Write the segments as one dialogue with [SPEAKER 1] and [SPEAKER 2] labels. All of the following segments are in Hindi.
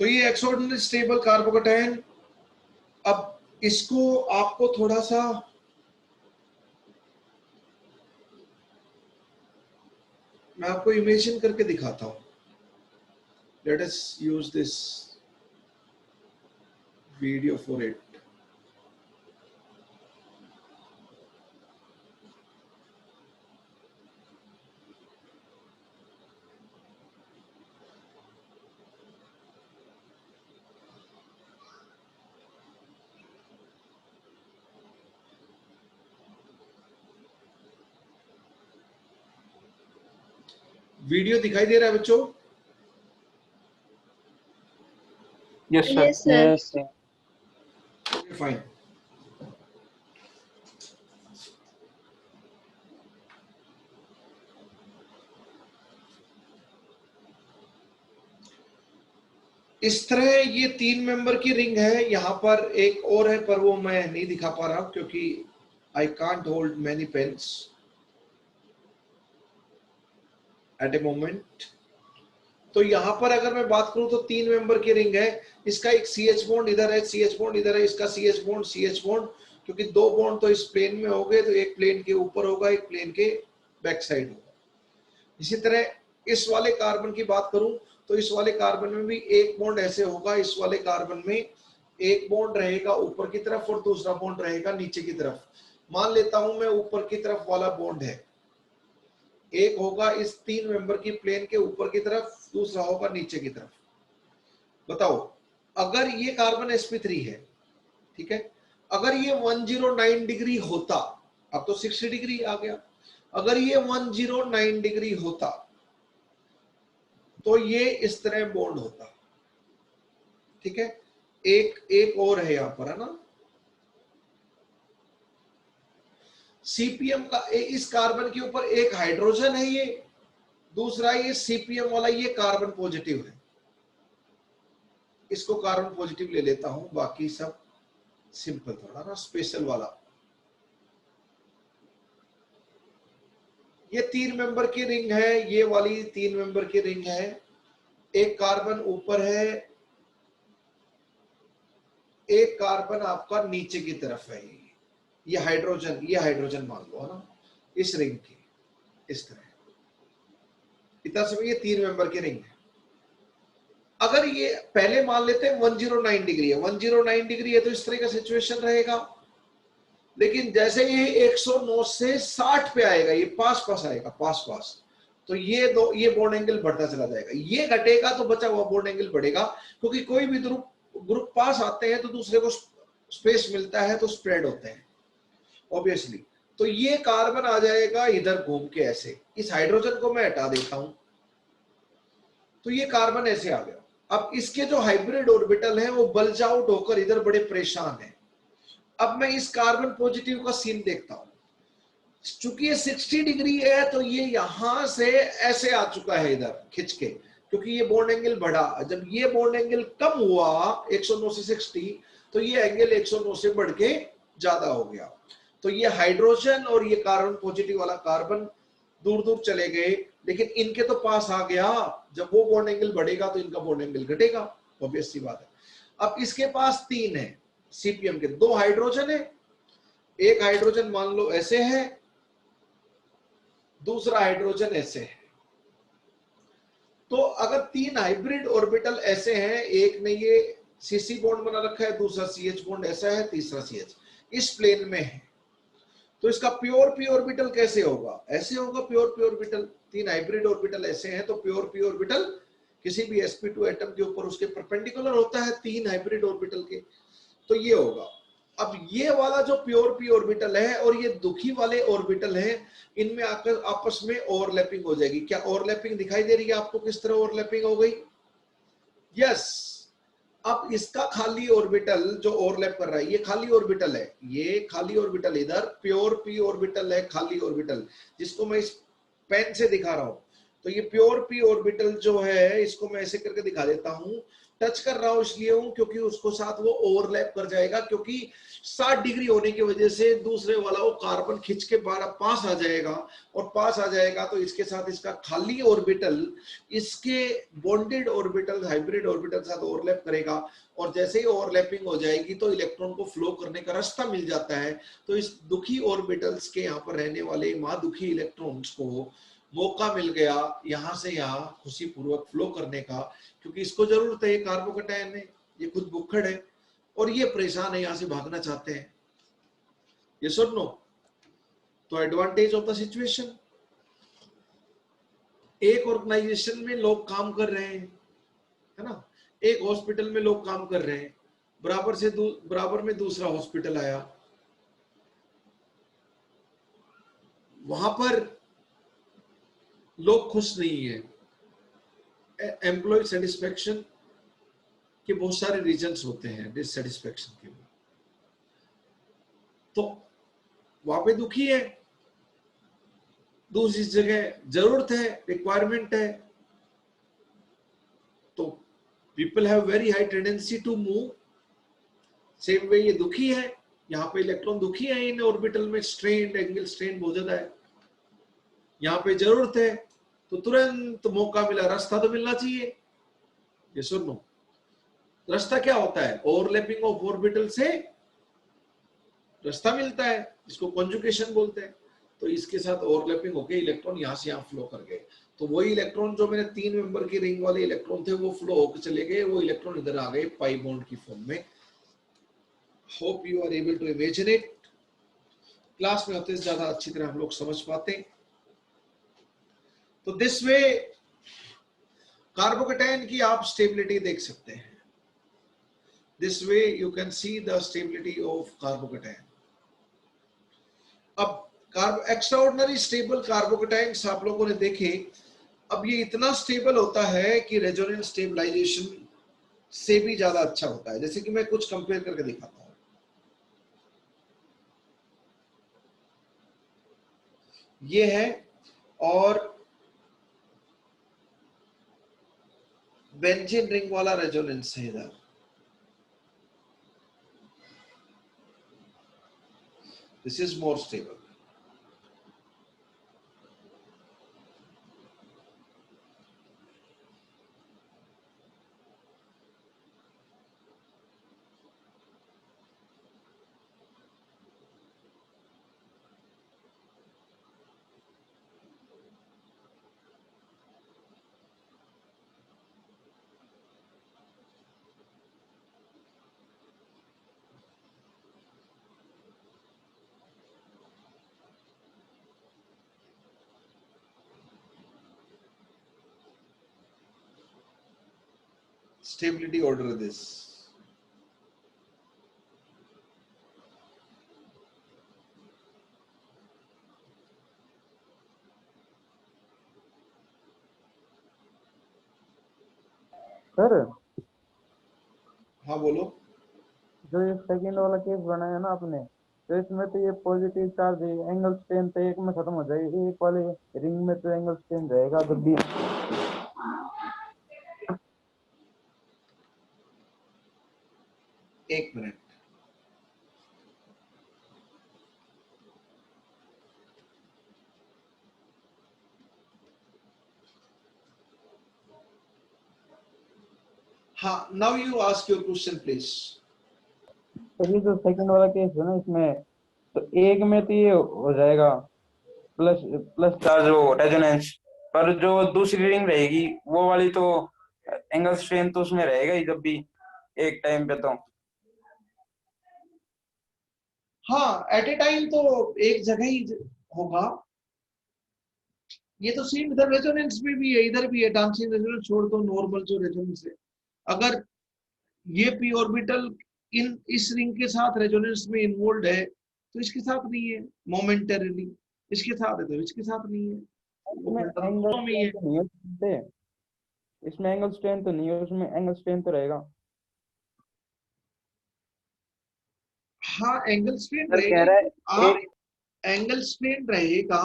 [SPEAKER 1] तो ये एक्सऑर्डिनरी स्टेबल कार्बोकेटायन। अब इसको आपको थोड़ा सा मैं आपको इमेजिन करके दिखाता हूं। Let us use this video for it. Video दिखाई दे रहा है बच्चों?
[SPEAKER 2] Yes sir.
[SPEAKER 3] Yes sir.
[SPEAKER 1] Fine. इस तरह ये 3 मेंबर की रिंग है। यहां पर एक और है पर वो मैं नहीं दिखा पा रहा क्योंकि I can't hold many pens at a moment. तो यहां पर अगर मैं बात करूं तो 3 मेंबर की रिंग है। इसका एक CH बॉन्ड इधर है, CH बॉन्ड इधर है, इसका CH बॉन्ड, क्योंकि 2 बॉन्ड तो इस प्लेन में हो गए, तो एक प्लेन के ऊपर होगा, एक प्लेन के बैक साइड होगा। इसी तरह इस वाले कार्बन की बात करूं तो इस वाले कार्बन में भी एक बॉन्ड ऐसे होगा, इस वाले कार्बन में एक बॉन्ड रहेगा ऊपर की तरफ और दूसरा बॉन्ड रहेगा नीचे की तरफ। मान लेता हूं मैं ऊपर की तरफ वाला बॉन्ड है, एक होगा इस 3 मेंबर की प्लेन के ऊपर की तरफ, दूसरा होगा नीचे की तरफ। बताओ अगर ये कार्बन sp3 है, ठीक है, अगर ये 109 डिग्री होता, अब तो 60 डिग्री आ गया, अगर ये 109 डिग्री होता तो ये इस तरह बॉन्ड होता, ठीक है। एक और है यहां पर, है ना, सीपीएम का इस कार्बन के ऊपर एक हाइड्रोजन है, ये दूसरा ये सीपीएम वाला ये कार्बन पॉजिटिव है। इसको कार्बन पॉजिटिव ले लेता हूं, बाकी सब सिंपल थोड़ा ना स्पेशल वाला। ये 3 मेंबर की रिंग है, ये वाली 3 मेंबर की रिंग है। एक कार्बन ऊपर है, एक कार्बन आपका नीचे की तरफ है। ये हाइड्रोजन मान लो, है ना, इस रिंग की इस तरह इतना सब। ये 3 मेंबर की रिंग है। अगर ये पहले मान लेते हैं 109 डिग्री है, 109 डिग्री है तो इस तरह का सिचुएशन रहेगा। लेकिन जैसे ये 109 से 60 पे आएगा, ये पास आएगा, पास, तो ये बॉन्ड एंगल बढ़ता चला जाएगा। ये घटेगा तो बचा हुआ बॉन्ड एंगल बढ़ेगा, क्योंकि कोई भी ग्रुप पास आते हैं तो दूसरे को स्पेस मिलता है तो स्प्रेड होते हैं ऑब्वियसली। तो ये कार्बन आ जाएगा इधर घूम के ऐसे। इस हाइड्रोजन को मैं हटा देता हूं तो ये कार्बन ऐसे आ गया। अब इसके जो हाइब्रिड ऑर्बिटल हैं वो बल्ज आउट होकर इधर बड़े परेशान हैं। अब मैं इस कार्बन पॉजिटिव का सीन देखता हूं, चूंकि ये 60 डिग्री है तो ये यहां से ऐसे आ चुका है इधर खिंच के, क्योंकि ये बॉन्ड एंगल बढ़ा। जब ये बॉन्ड एंगल कम हुआ 109 से 60, तो ये एंगल 109 से बढ़ के ज्यादा हो गया। तो ये हाइड्रोजन और ये कार्बन पॉजिटिव वाला कार्बन दूर दूर चले गए, लेकिन इनके तो पास आ गया। जब वो बॉन्ड एंगल बढ़ेगा तो इनका बॉन्ड एंगल घटेगा, ऑब्वियस सी बात है। अब इसके पास 3 है सीपीएम के, 2 हाइड्रोजन है, एक हाइड्रोजन मान लो ऐसे है, दूसरा हाइड्रोजन ऐसे है। तो अगर 3 हाइब्रिड ऑर्बिटल ऐसे हैं, एक ने ये सीसी बॉन्ड बना रखा है, दूसरा सीएच बॉन्ड ऐसा है, तीसरा सीएच इस प्लेन में है, तो इसका प्योर पी ऑर्बिटल कैसे होगा? ऐसे होगा pure P orbital. 3 hybrid orbital ऐसे हैं तो प्योर पी ऑर्बिटल किसी भी sp2 एटम के ऊपर उसके परपेंडिकुलर होता है 3 हाइब्रिड ऑर्बिटल के, तो ये होगा। अब ये वाला जो प्योर पी ऑर्बिटल है और ये दुखी वाले ऑर्बिटल हैं, इनमें आकर आपस में ओवरलैपिंग हो जाएगी। क्या ओवरलैपिंग दिखाई दे रही है आपको? किस तरह ओवरलैपिंग हो गई? यस। अब इसका खाली ऑर्बिटल जो ओवरलैप कर रहा है, ये खाली ऑर्बिटल है, ये खाली ऑर्बिटल इधर प्योर पी ऑर्बिटल है, खाली ऑर्बिटल, जिसको मैं इस पेन से दिखा रहा हूं। तो ये प्योर पी ऑर्बिटल जो है, इसको मैं ऐसे करके दिखा देता हूं। टच कर रहा हूं इसलिए हूं क्योंकि उसको साथ वो ओवरलैप कर जाएगा, क्योंकि 60 डिग्री होने की वजह से दूसरे वाला वो कार्बन खिंच के पास आ जाएगा, और पास आ जाएगा तो इसके साथ इसका खाली ऑर्बिटल इसके बॉन्डेड ऑर्बिटल, हाइब्रिड ऑर्बिटल के साथ ओवरलैप करेगा, और जैसे ही ओवरलैपिंग हो जाएगी तो इलेक्ट्रॉन को फ्लो करने का रास्ता मिल जाता है। तो इस दुखी ऑर्बिटल्स के यहाँ पर रहने वाले महादुखी इलेक्ट्रॉन्स को मौका मिल गया यहां से यहां खुशी पूर्वक फ्लो करने का, क्योंकि इसको जरूरत है, ये कार्बोकैटायन है, ये खुद भुक्खड़ है और ये परेशान है, यहां से भागना चाहते हैं। ये सुन लो, तो एडवांटेज ऑफ द सिचुएशन, एक ऑर्गेनाइजेशन में लोग काम कर रहे हैं, है ना, एक हॉस्पिटल में लोग काम कर रहे हैं, बराबर में दूसरा हॉस्पिटल आया, वहां पर लोग खुश नहीं है। एम्प्लॉय सेटिस्फेक्शन के बहुत सारे रीजंस होते हैं डिससेटिस्फेक्शन के लिए, तो वहां पे दुखी है, दूसरी जगह जरूरत है, रिक्वायरमेंट है, तो people have very high tendency to move. Same way ये दुखी है, यहाँ पे इलेक्ट्रॉन दुखी है, इन ऑर्बिटल में स्ट्रेन, एंगल स्ट्रेन बहुत ज्यादा है, यहाँ पे जरूरत है, तो तुरंत मौका मिला, रास्ता तो मिलना चाहिए। ये सुनो, रास्ता क्या होता है, ओवरलैपिंग ऑफ ऑर्बिटल से रास्ता मिलता है, जिसको कॉन्जुगेशन बोलते हैं। तो इसके साथ ओवरलैपिंग होके इलेक्ट्रॉन यहां से यहां फ्लो कर गए, तो वही इलेक्ट्रॉन जो मेरे 3 मेंबर की रिंग वाले इलेक्ट्रॉन थे वो फ्लो होकर चले गए, वो इलेक्ट्रॉन इधर आ गए पाई बॉन्ड की फॉर्म में। Hope you are able to imagine it. Class में होते ज्यादा अच्छी तरह हम लोग समझ पाते। तो दिस वे कार्बोकैटायन की आप स्टेबिलिटी देख सकते हैं। This way you can see the stability of carbocation. अब एक्स्ट्राऑर्डिनरी स्टेबल कार्बोकैटायन्स आप लोगों ने देखे। अब ये इतना स्टेबल होता है कि रेजोनेंस स्टेबलाइजेशन से भी ज्यादा अच्छा होता है। जैसे कि मैं कुछ कंपेयर करके दिखाता हूं। ये है, और बेंजीन रिंग वाला रेजोनेंस है इधर। This is more stable. Stability order this.
[SPEAKER 3] Sir
[SPEAKER 1] हाँ बोलो।
[SPEAKER 3] जो ये सेकंड वाला केस बनाया ना आपने, तो इसमें तो ये पॉजिटिव चार्ज एंगल स्ट्रेन तो एक में खत्म हो जाएगी, एक वाले रिंग में तो एंगल स्ट्रेन रहेगा जब भी।
[SPEAKER 1] एक मिनट, हाँ, now you ask your question please.
[SPEAKER 3] तो ये जो सेकंड वाला केस है ना, इसमें तो एक में तो ये हो जाएगा प्लस प्लस चार्ज वो रेजोनेंस, पर जो दूसरी रिंग रहेगी वो वाली तो एंगल स्ट्रेन तो उसमें रहेगा ही जब भी एक टाइम पे। तो
[SPEAKER 1] हाँ, एट ए टाइम तो एक जगह ही होगा। ये तो सेम इधर रेजोनेंस में भी है, इधर भी है। डांसिंग रेजोनेंस छोड़ दो, नॉर्मल जो रेजोनेंस है, अगर ये पी ऑर्बिटल इन इस रिंग के साथ रेजोनेंस में इन्वॉल्व है तो इसके साथ नहीं है मोमेंटरीली, इसके साथ है तो इसके साथ नहीं है,
[SPEAKER 3] इसमें
[SPEAKER 1] मोमेंटम
[SPEAKER 3] एंगल
[SPEAKER 1] दोनों में ही है।
[SPEAKER 3] स्ट्रेन तो नहीं है उसमें, इसमें एंगल स्ट्रेन तो नहीं है, उसमें एंगल स्ट्रेन तो रहेगा।
[SPEAKER 1] हाँ, एंगल स्ट्रेन
[SPEAKER 3] सर कह
[SPEAKER 1] रहेगा।
[SPEAKER 3] रहा है
[SPEAKER 1] आप
[SPEAKER 3] एक
[SPEAKER 1] एंगल स्ट्रेन रहेगा,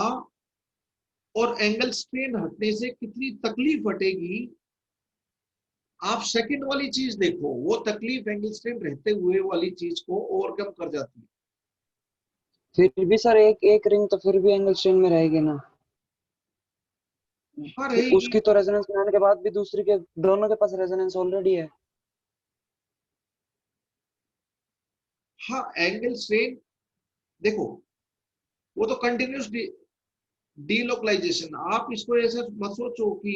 [SPEAKER 1] और एंगल स्ट्रेन हटने से कितनी तकलीफ हटेगी, आप सेकंड वाली चीज देखो, वो तकलीफ एंगल स्ट्रेन रहते हुए वाली चीज को ओवरकम कर जाती है।
[SPEAKER 4] फिर भी सर एक एक रिंग तो फिर भी एंगल स्ट्रेन में रहेगी ना।
[SPEAKER 1] हाँ
[SPEAKER 4] फिर
[SPEAKER 1] रहेगी।
[SPEAKER 4] उसकी तो रेजोनेंस बनाने के बाद भी दूसरी के दोनों के पास रेजोनेंस ऑलरेडी है।
[SPEAKER 1] हाँ एंगल स्ट्रेन देखो, वो तो कंटिन्यूस डीलोकलाइजेशन, आप इसको ऐसे मत सोचो कि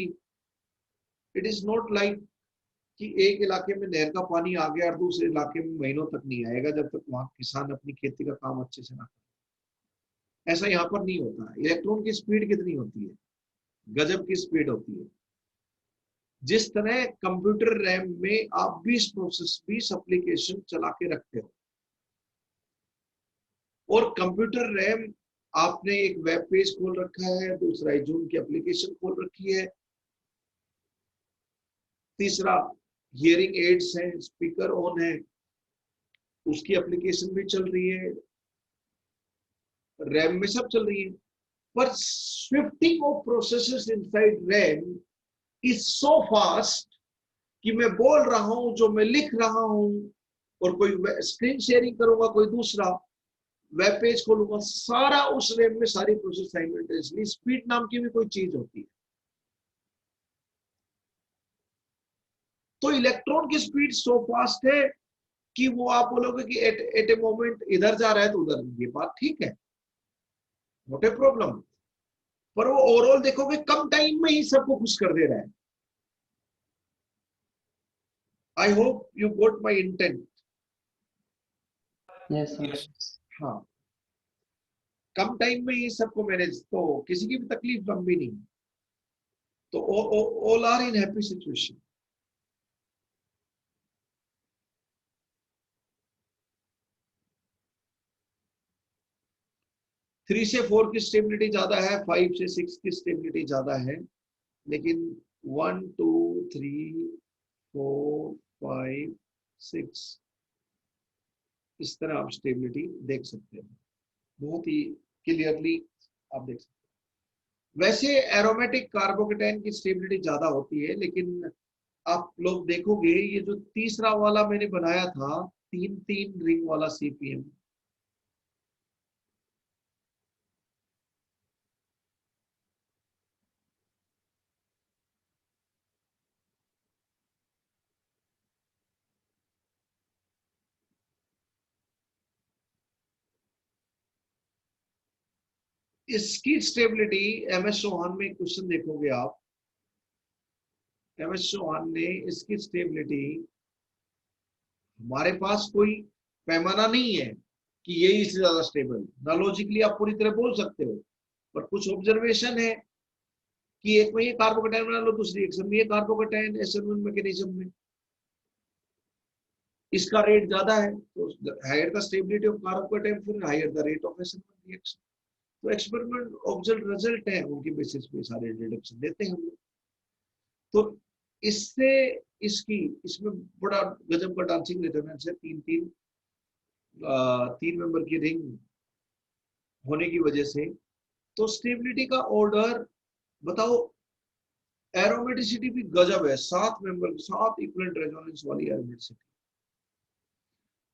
[SPEAKER 1] इट इज नॉट लाइक कि एक इलाके में नहर का पानी आ गया और दूसरे इलाके में महीनों तक नहीं आएगा जब तक वहां किसान अपनी खेती का काम अच्छे से ना करे। ऐसा यहाँ पर नहीं होता। इलेक्ट्रॉन की स्पीड कितनी होती है, गजब की स्पीड होती है। जिस तरह कंप्यूटर रैम में आप 20 एप्लीकेशन चला के रखते हो, और कंप्यूटर रैम आपने एक वेब पेज खोल रखा है, दूसरा जूम की एप्लीकेशन खोल रखी है, तीसरा हियरिंग एड्स है, स्पीकर ऑन है, उसकी एप्लीकेशन भी चल रही है, रैम में सब चल रही है, पर switching of processes inside RAM is so fast कि मैं बोल रहा हूं, जो मैं लिख रहा हूं, और कोई स्क्रीन शेयरिंग करूंगा, कोई दूसरा वेब पेज खोलूंगा, सारा उस रैम में सारी प्रोसेस साइमल्टेनियसली। स्पीड नाम की भी कोई चीज होती है। तो इलेक्ट्रॉन की स्पीड सो फास्ट है कि वो आप बोलोगे कि एट ए मोमेंट इधर जा रहा है तो उधर, ये बात ठीक है, नॉट ए प्रॉब्लम, पर वो ओवरऑल देखोगे कम टाइम में ही सबको खुश कर दे रहा है। I hope you got my intent.
[SPEAKER 4] Yes sir.
[SPEAKER 2] Yes.
[SPEAKER 1] हाँ, कम टाइम में ही सबको मैनेज, तो किसी की भी तकलीफ लंबी नहीं, तो all are in happy situation. Three से फोर की स्टेबिलिटी ज्यादा है, फाइव से सिक्स की स्टेबिलिटी ज्यादा है, लेकिन one two three four five six, इस तरह आप स्टेबिलिटी देख सकते हैं, बहुत ही क्लियरली आप देख सकते हैं। वैसे एरोमेटिक कार्बोकेटाइन की स्टेबिलिटी ज्यादा होती है, लेकिन आप लोग देखोगे ये जो तीसरा वाला मैंने बनाया था, तीन तीन रिंग वाला सीपीएम, इसकी स्टेबिलिटी एम एस चौहान में क्वेश्चन देखोगे आप, एम एस चौहान ने इसकी स्टेबिलिटी, हमारे पास कोई पैमाना नहीं है कि यही इससे ज्यादा स्टेबल ना, लॉजिकली आप पूरी तरह बोल सकते हो, पर कुछ ऑब्जर्वेशन है कि एक में ये कार्बोकेटाइन बना लो, दूसरी रिएक्शन में ये कार्बोकेटाइन SN1 मैकेनिज्म में इसका रेट ज्यादा है, तो higher the stability of carbocation फिर higher the rate of SN1 reaction. तो एक्सपेरिमेंट ऑब्जर्व रिजल्ट है, उनकी बेसिस पे सारे डिडक्शन देते हैं हम लोग। तो इससे इसकी इसमें बड़ा गजब का डांसिंग रेजोनेंस है, तीन मेंबर की रिंग होने की वजह से। तो स्टेबिलिटी का ऑर्डर बताओ, एरोमेटिसिटी भी गजब है, 7 मेंबर, 7 इक्वलेंट रेजोनेंस वाली एरोमेटिसिटी।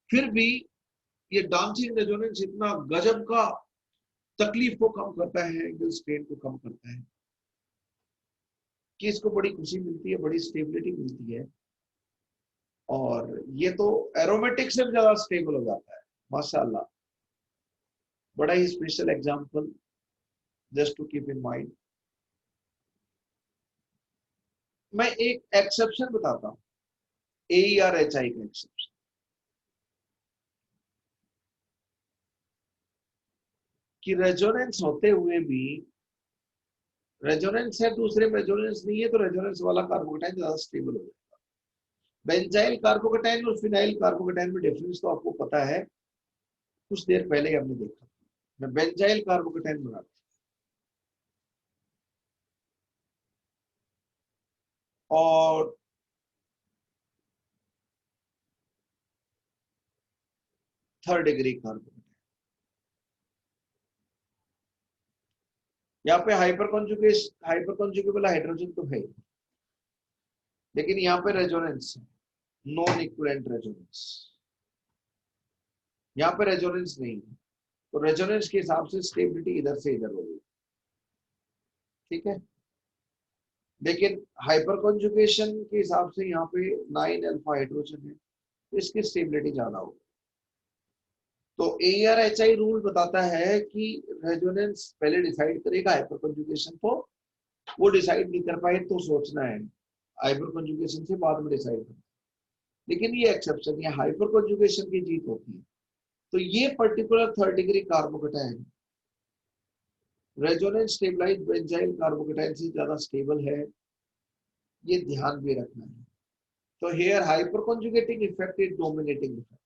[SPEAKER 1] फिर भी ये डांसिंग रेजोनेंस इतना गजब का तकलीफ को कम करता है, एंगल स्ट्रेन को कम करता है, कि इसको बड़ी खुशी मिलती है, बड़ी स्टेबिलिटी मिलती है, और ये तो एरोमेटिक से भी ज्यादा स्टेबल हो जाता है माशाल्लाह। बड़ा ही special example, just to keep in mind. मैं एक एक्सेप्शन बताता हूँ, AER-HI का एक्सेप्शन, कि रेजोनेंस होते हुए भी, रेजोनेंस है दूसरे में रेजोनेंस नहीं है, तो रेजोनेंस वाला कार्बोकेटाइन ज्यादा स्टेबल हो जाएगा। बेंजाइल कार्बोकेटाइन और फिनाइल कार्बोकेटाइन में डिफरेंस तो आपको पता है, कुछ देर पहले ही हमने देखा। मैं बेंजाइल कार्बोकेटाइन बनाता और थर्ड डिग्री कार्बोकेटाइन, यहाँ पे हाइपर कॉन्जुगेबल हाइड्रोजन तो है, लेकिन यहाँ पे रेजोनेंस है, नॉन इक्विवेलेंट रेजोनेंस। यहाँ पे रेजोनेंस नहीं है, तो रेजोनेंस के हिसाब से स्टेबिलिटी इधर से इधर होगी, ठीक है। लेकिन हाइपर कॉन्जुगेशन के हिसाब से यहाँ पे 9 अल्फा हाइड्रोजन है, तो इसकी स्टेबिलिटी ज्यादा होगी। तो ARHI रूल बताता है कि रेजोनेंस पहले डिसाइड करेगा, हाइपर कॉन्जुगेशन को वो डिसाइड नहीं कर पाए तो सोचना है, हाइपर कॉन्जुगेशन से बाद में डिसाइड करना। लेकिन ये एक्सेप्शन, ये हाइपर कॉन्जुगेशन की जीत होती है। तो ये particular 3rd degree carbocation resonance stabilize benzyl carbocation से ज्यादा स्टेबल है, ये ध्यान भी रखना है। तो here hyperconjugating effect is dominating effect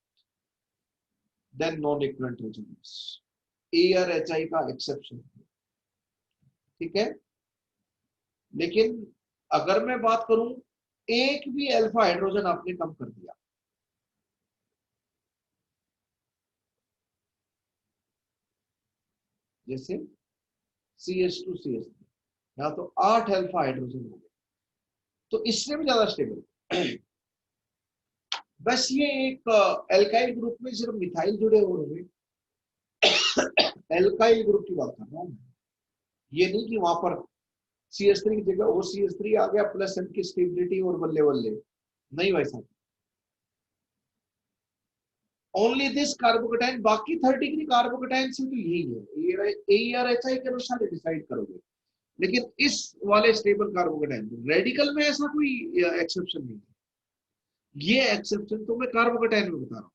[SPEAKER 1] than non equivalent resonance, ARHI का एक्सेप्शन, ठीक है। लेकिन अगर मैं बात करूं, एक भी अल्फा हाइड्रोजन आपने कम कर दिया, जैसे CH2CH3, यहाँ तो 8 अल्फा हाइड्रोजन हो गए, तो इससे भी ज्यादा स्टेबल। बस ये एक एल्काइल ग्रुप में सिर्फ मिथाइल जुड़े हुए होंगे, एल्काइल ग्रुप की बात कर रहा हूं, ये नहीं कि वहां पर CH3 की जगह वो CH3 आ गया प्लस की स्टेबिलिटी और बल्ले बल्ले, नहीं वैसा। ओनली दिस कार्बोकेटाइन, बाकी 3rd डिग्री कार्बोकेटाइन से तो यही है, ARHI के अनुसार डिसाइड करोगे। लेकिन इस वाले स्टेबल कार्बोकेटाइन रेडिकल में ऐसा कोई एक्सेप्शन नहीं है, ये एक्सेप्शन तो मैं कार्बोकेटाइन में बता रहा हूँ।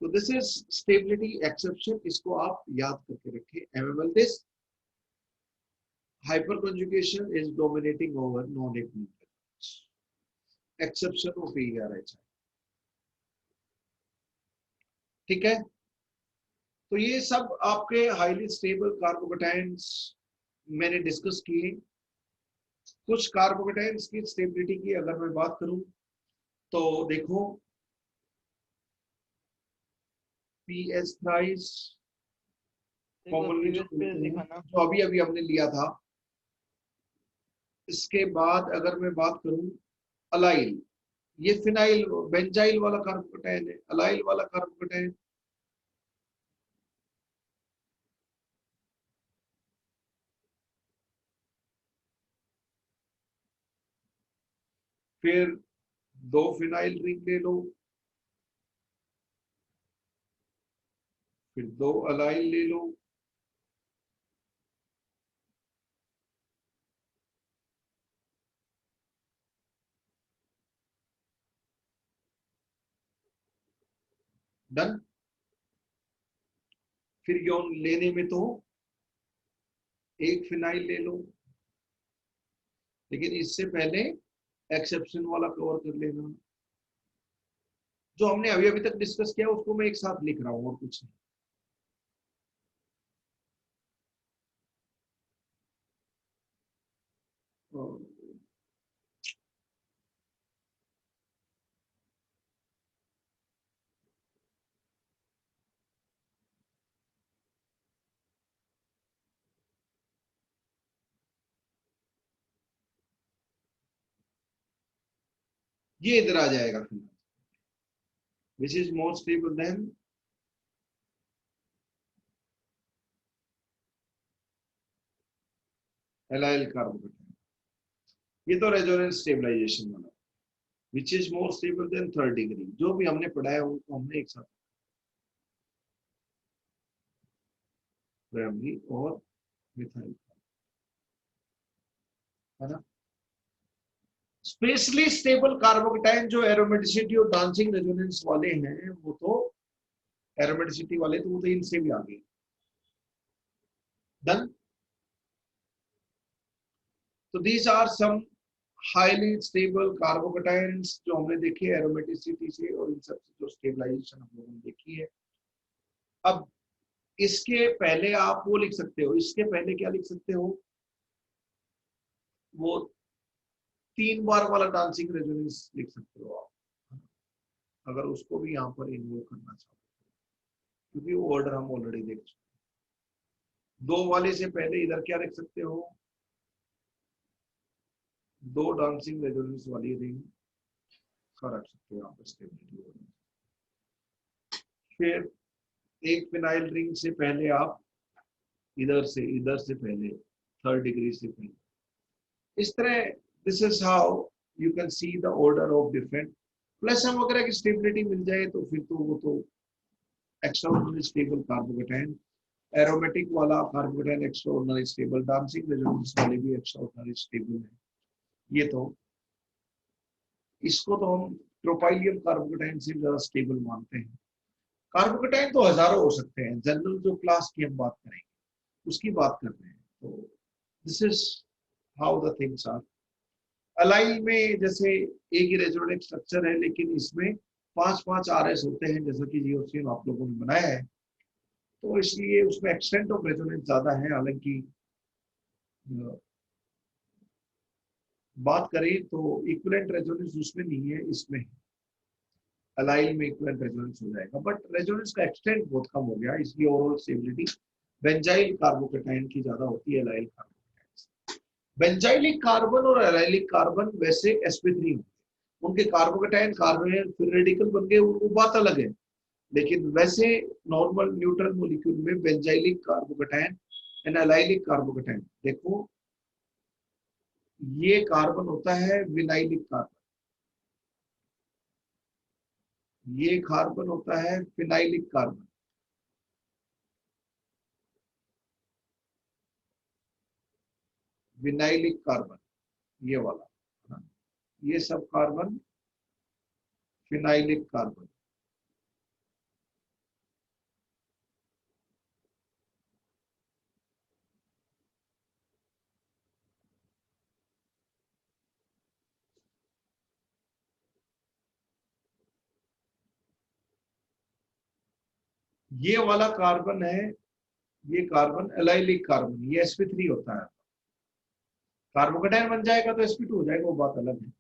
[SPEAKER 1] तो दिस इज स्टेबिलिटी एक्सेप्शन, इसको आप याद करके रखें। MML this hyper conjugation is dominating over non equivalent, exception of ARHI, ठीक है। तो ये सब आपके हाईली स्टेबल कार्बोकेटाइन्स मैंने डिस्कस किए। कुछ कार्बोकेटाइन्स की स्टेबिलिटी की अगर मैं बात करूं तो देखो, PS थ्राइस कॉमनली जो अभी अभी हमने लिया था। इसके बाद अगर मैं बात करूं अलाइल, ये फिनाइल बेंजाइल वाला कार्बोकेटाइन है, अलाइल वाला कार्बोकेटाइन। फिर 2 फिनाइल रिंग ले लो, फिर 2 अलाइल ले लो, डन। फिर यौन लेने में तो 1 फिनाइल ले लो, लेकिन इससे पहले एक्सेप्शन वाला कवर कर लेना। जो हमने अभी अभी तक डिस्कस किया उसको मैं एक साथ लिख रहा हूं और कुछ नहीं। ये इधर आ जाएगा फिर, which is more stable then allyl carbocation. ये तो रेजोनेंस स्टेबलाइजेशन वाला, which is more stable then 3rd degree. जो भी हमने पढ़ाया उनको हमने एक साथ, प्राइमरी और मिथाइल, है ना। स्पेशली स्टेबल कार्बोकेटाइन जो एरोमेटिसिटी और डांसिंग रेजोनेंस वाले हैं, वो तो एरोमेटिसिटी वाले तो वो तो इनसे भी आगे। डन। तो these are some highly stable carbocations जो हमने देखे एरोमेटिसिटी से और इन सब से जो स्टेबलाइजेशन हम लोगों ने देखी है। अब इसके पहले आप वो लिख सकते हो, इसके पहले क्या लिख सकते हो, वो 3 बार वाला डांसिंग रेजोनेंस लिख सकते हो आप, अगर उसको भी यहाँ पर इन्वॉल्व करना चाहो, क्योंकि वो ऑर्डर हम ऑलरेडी देख चुके हैं। 2 वाले से पहले इधर क्या रख सकते हो, 2 डांसिंग रेजोनेंस वाली रिंग का रख सकते हो यहाँ पर स्टेबिलिटी। फिर एक फिनाइल रिंग से पहले आप इधर से पहले 3rd डिग्री से पहले, इस तरह this is how you can see the order of different. Plus हम अगर एक स्टेबिलिटी मिल जाए तो फिर तो वो तो एक्स्ट्राऑर्डिनरी स्टेबल कार्बोकेटाइन, एरोमेटिक वाला carbocation extraordinary stable, dancing resonance वाले भी एक्स्ट्राऑर्डिनरी स्टेबल है। ये तो इसको तो हम ट्रोपाइलियम कार्बोकेटाइन से ज्यादा स्टेबल मानते हैं। कार्बोकेटाइन तो हजारों हो सकते हैं, जनरल जो क्लास की हम बात करेंगे उसकी बात कर रहे हैं। तो this is how the things are. Allyl में जैसे एक ही रेजोनेंट स्ट्रक्चर है लेकिन इसमें 5-5 आरएस होते हैं जैसा कि जीओसीएम आप लोगों ने बनाया है, तो इसलिए उसमें एक्सटेंट ऑफ रेजोनेंस ज्यादा है। हालांकि बात करें तो इक्विवेलेंट रेजोनेंस उसमें नहीं है, इसमें है। अलाइल में इक्विवेलेंट रेजोनेंस हो जाएगा, बट रेजोनेंस का एक्सटेंट बहुत कम हो गया, इसलिए ओवरऑल स्टेबिलिटी बेंजाइल कार्बोकेटाइन की ज्यादा होती है अलाइल कार्बोकेटाइन। बेंजाइलिक कार्बन और एलाइलिक कार्बन वैसे sp3 होते हैं, उनके कार्बोकेटाइन कार्बोन फिर रेडिकल बन गए, वो बात अलग है। लेकिन वैसे नॉर्मल न्यूट्रल मॉलिक्यूल में benzylic carbocation and allylic carbocation, देखो ये कार्बन होता है विनाइलिक कार्बन, ये कार्बन होता है फिनाइलिक कार्बन, विनाइलिक कार्बन ये वाला, ये सब कार्बन फिनाइलिक कार्बन। ये वाला कार्बन है, ये कार्बन एलाइलिक कार्बन, ये sp3 होता है। कार्बोकेटाइन बन जाएगा तो sp2 हो जाएगा, वो बात अलग है।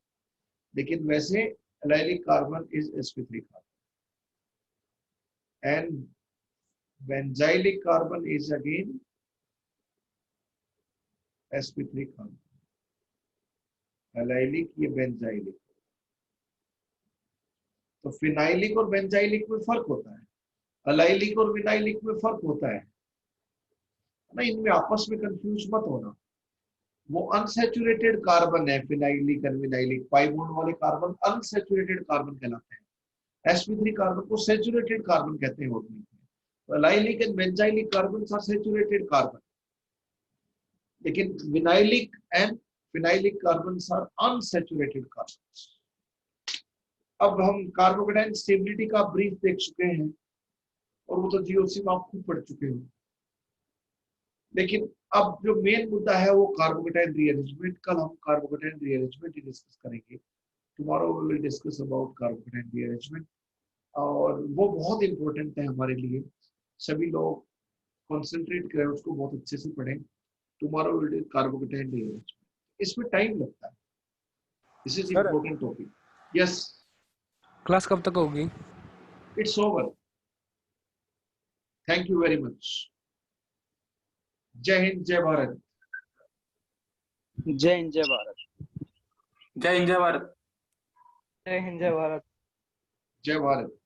[SPEAKER 1] लेकिन वैसे allylic carbon is sp3 carbon and benzylic carbon is again sp3 carbon. Allylic ये बेंजाइलिक, तो फिनाइलिक और बेंजाइलिक में फर्क होता है, एलाइलिक और विनाइलिक में फर्क होता है ना, इनमें आपस में कंफ्यूज मत होना। वो अनसैचुरेटेड कार्बन है, फिनाइलिक और विनाइलिक पाई बॉन्ड वाले कार्बन अनसैचुरेटेड कार्बन कहलाते हैं। sp3 कार्बन को सैचुरेटेड कार्बन कहते हैं ऑर्गेनिक में। तो allylic and benzylic carbon are saturated carbon, लेकिन vinylic and phenylic carbon are unsaturated carbon. अब हम कार्बोकेटाइन स्टेबिलिटी का ब्रीफ देख चुके हैं और वो तो जीओसीएम आप खूब पढ़ चुके हो। लेकिन अब जो मेन मुद्दा है वो कार्बोकेटाइन रीअरेंजमेंट। कल हम कार्बोकेटाइन रीअरेंजमेंट डिस्कस करेंगे, tomorrow we will discuss about carbocation rearrangement, और वो बहुत इंपॉर्टेंट है हमारे लिए। सभी लोग कंसंट्रेट करें, उसको बहुत अच्छे से पढ़ें। Tomorrow will do carbocation rearrangement, इसमें टाइम लगता है, this is important topic. Yes,
[SPEAKER 2] class कब तक होगी?
[SPEAKER 1] It's over, thank you very much. जय हिंद, जय भारत।
[SPEAKER 4] जय हिंद, जय भारत।
[SPEAKER 3] जय हिंद, जय भारत।
[SPEAKER 4] जय हिंद, जय भारत।
[SPEAKER 1] जय भारत।